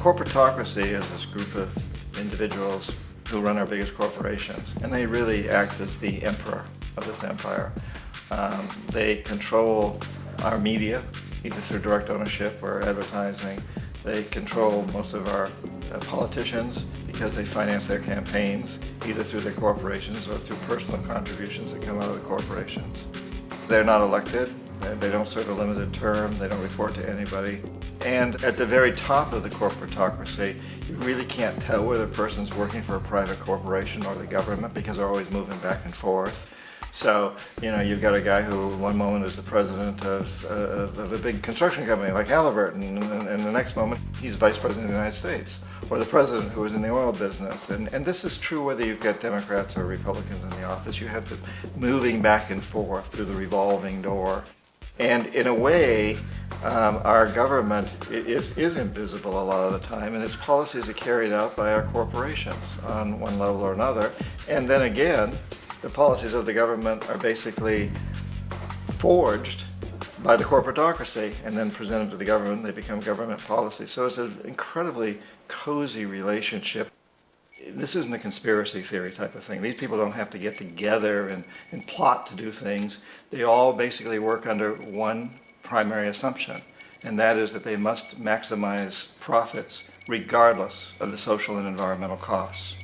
corporatocracy is this group of individuals who run our biggest corporations, and they really act as the emperor of this empire. They control our media, either through direct ownership or advertising. They control most of our politicians because they finance their campaigns, either through their corporations or through personal contributions that come out of the corporations. They're not elected, they don't serve a limited term, they don't report to anybody. And at the very top of the corporatocracy, you really can't tell whether a person's working for a private corporation or the government because they're always moving back and forth. So, you've got a guy who one moment is the president of a big construction company like Halliburton, and the next moment he's vice president of the United States, or the president who is in the oil business. And this is true whether you've got Democrats or Republicans in the office. You have them moving back and forth through the revolving door. And in a way, our government is invisible a lot of the time, and its policies are carried out by our corporations on one level or another. And then again, the policies of the government are basically forged by the corporatocracy and then presented to the government. They become government policy. So it's an incredibly cozy relationship. This isn't a conspiracy theory type of thing. These people don't have to get together and plot to do things. They all basically work under one primary assumption, and that is that they must maximize profits regardless of the social and environmental costs.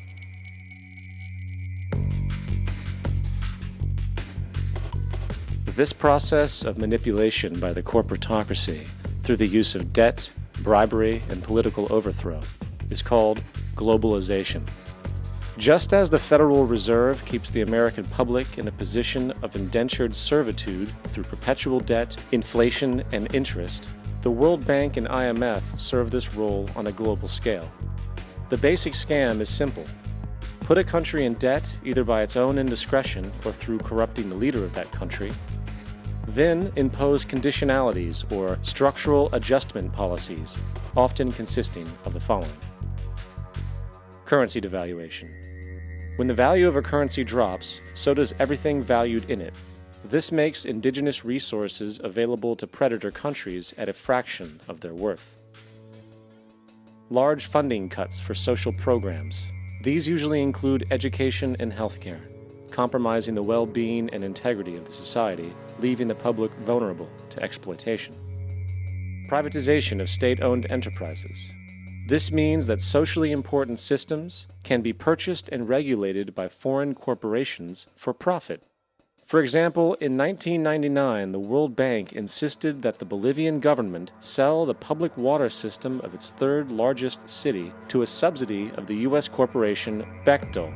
This process of manipulation by the corporatocracy through the use of debt, bribery, and political overthrow is called globalization. Just as the Federal Reserve keeps the American public in a position of indentured servitude through perpetual debt, inflation, and interest, the World Bank and IMF serve this role on a global scale. The basic scam is simple. Put a country in debt either by its own indiscretion or through corrupting the leader of that country, then impose conditionalities or structural adjustment policies, often consisting of the following. Currency devaluation. When the value of a currency drops, so does everything valued in it. This makes indigenous resources available to predator countries at a fraction of their worth. Large funding cuts for social programs. These usually include education and healthcare, compromising the well-being and integrity of the society, leaving the public vulnerable to exploitation. Privatization of state-owned enterprises. This means that socially important systems can be purchased and regulated by foreign corporations for profit. For example, in 1999, the World Bank insisted that the Bolivian government sell the public water system of its third largest city to a subsidy of the U.S. corporation Bechtel.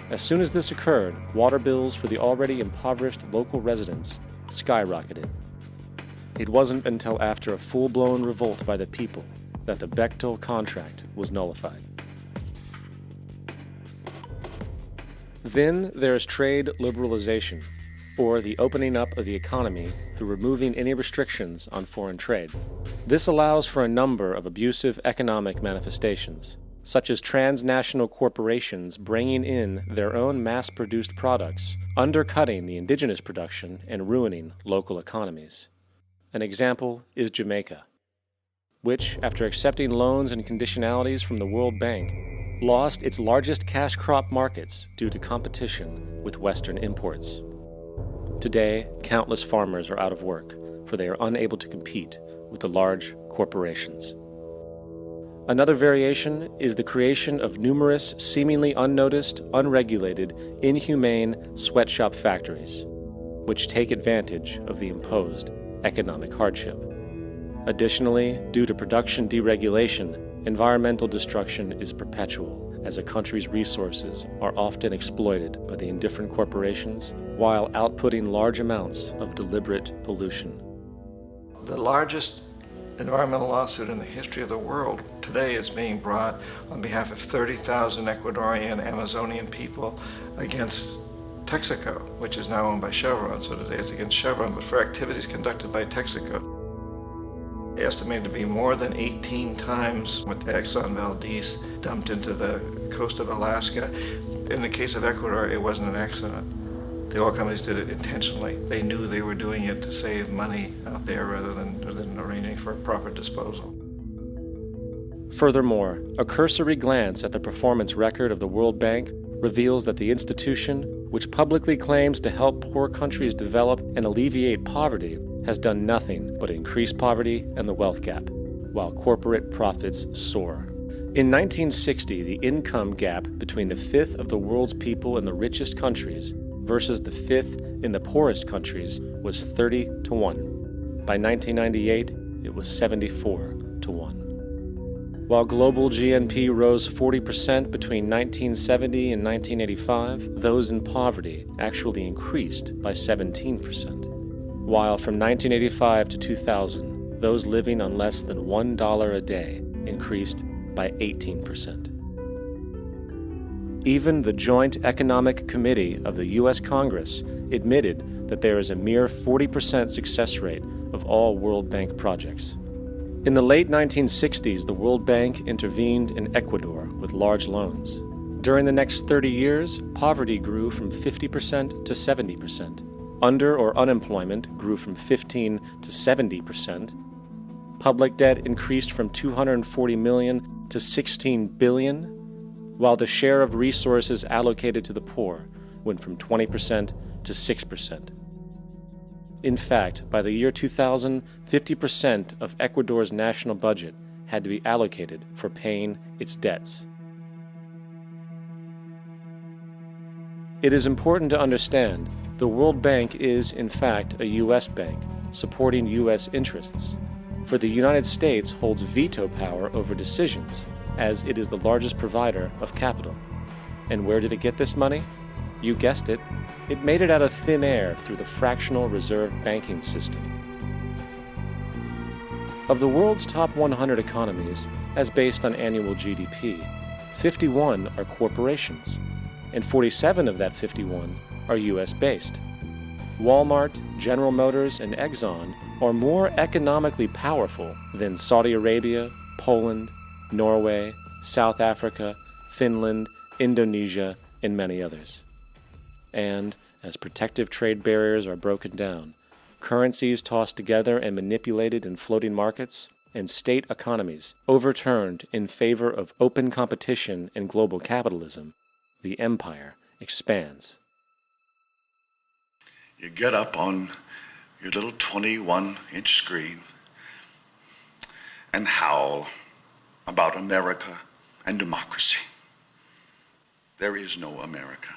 As soon as this occurred, water bills for the already impoverished local residents skyrocketed. It wasn't until after a full-blown revolt by the people that the Bechtel contract was nullified. Then there is trade liberalization, or the opening up of the economy through removing any restrictions on foreign trade. This allows for a number of abusive economic manifestations, such as transnational corporations bringing in their own mass-produced products, undercutting the indigenous production and ruining local economies. An example is Jamaica, which, after accepting loans and conditionalities from the World Bank, lost its largest cash crop markets due to competition with Western imports. Today, countless farmers are out of work, for they are unable to compete with the large corporations. Another variation is the creation of numerous seemingly unnoticed, unregulated, inhumane sweatshop factories, which take advantage of the imposed economic hardship. Additionally, due to production deregulation, environmental destruction is perpetual, as a country's resources are often exploited by the indifferent corporations while outputting large amounts of deliberate pollution. The largest environmental lawsuit in the history of the world today is being brought on behalf of 30,000 Ecuadorian Amazonian people against Texaco, which is now owned by Chevron. So today it's against Chevron, but for activities conducted by Texaco. Estimated to be more than 18 times what the Exxon Valdez dumped into the coast of Alaska. In the case of Ecuador, it wasn't an accident. The oil companies did it intentionally. They knew they were doing it to save money out there rather than arranging for proper disposal. Furthermore, a cursory glance at the performance record of the World Bank reveals that the institution, which publicly claims to help poor countries develop and alleviate poverty, has done nothing but increase poverty and the wealth gap, while corporate profits soar. In 1960, the income gap between the fifth of the world's people in the richest countries versus the fifth in the poorest countries was 30 to 1. By 1998, it was 74 to 1. While global GNP rose 40% between 1970 and 1985, those in poverty actually increased by 17%. While from 1985 to 2000, those living on less than $1 a day increased by 18%. Even the Joint Economic Committee of the U.S. Congress admitted that there is a mere 40% success rate of all World Bank projects. In the late 1960s, the World Bank intervened in Ecuador with large loans. During the next 30 years, poverty grew from 50% to 70%. Under or unemployment grew from 15 to 70%. Public debt increased from $240 million to $16 billion, while the share of resources allocated to the poor went from 20% to 6%. In fact, by the year 2000, 50% of Ecuador's national budget had to be allocated for paying its debts. It is important to understand the World Bank is, in fact, a U.S. bank, supporting U.S. interests. For the United States holds veto power over decisions, as it is the largest provider of capital. And where did it get this money? You guessed it, it made it out of thin air through the fractional reserve banking system. Of the world's top 100 economies, as based on annual GDP, 51 are corporations, and 47 of that 51 are US-based. Walmart, General Motors, and Exxon are more economically powerful than Saudi Arabia, Poland, Norway, South Africa, Finland, Indonesia, and many others. And, as protective trade barriers are broken down, currencies tossed together and manipulated in floating markets, and state economies overturned in favor of open competition and global capitalism, the empire expands. You get up on your little 21-inch screen and howl about America and democracy. There is no America.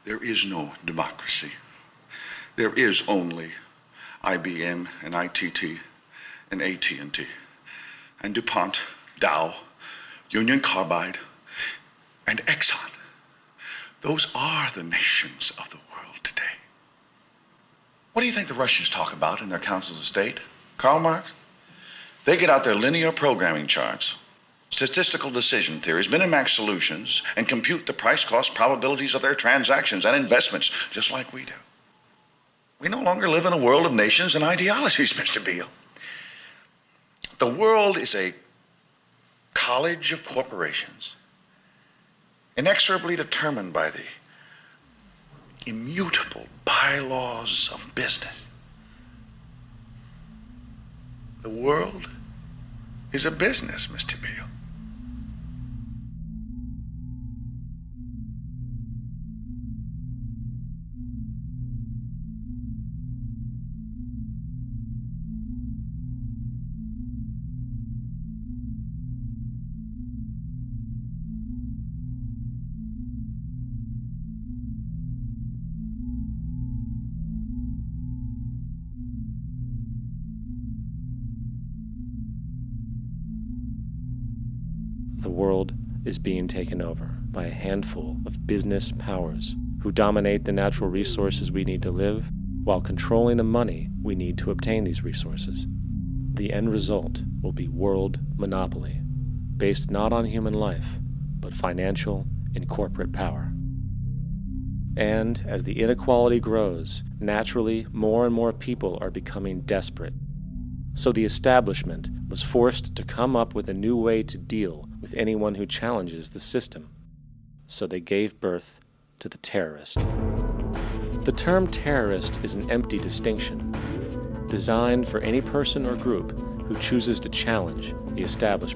There is no democracy. There is only IBM and ITT and AT&T and DuPont, Dow, Union Carbide, and Exxon. Those are the nations of the world today. What do you think the Russians talk about in their councils of state? Karl Marx? They get out their linear programming charts, statistical decision theories, minimax solutions, and compute the price-cost probabilities of their transactions and investments, just like we do. We no longer live in a world of nations and ideologies, Mr. Beale. The world is a college of corporations, inexorably determined by the immutable bylaws of business. The world is a business, Mr. Beale. The world is being taken over by a handful of business powers who dominate the natural resources we need to live while controlling the money we need to obtain these resources. The end result will be world monopoly, based not on human life, but financial and corporate power. And as the inequality grows, naturally more and more people are becoming desperate. So the establishment was forced to come up with a new way to deal with anyone who challenges the system. So they gave birth to the terrorist. The term terrorist is an empty distinction, designed for any person or group who chooses to challenge the establishment.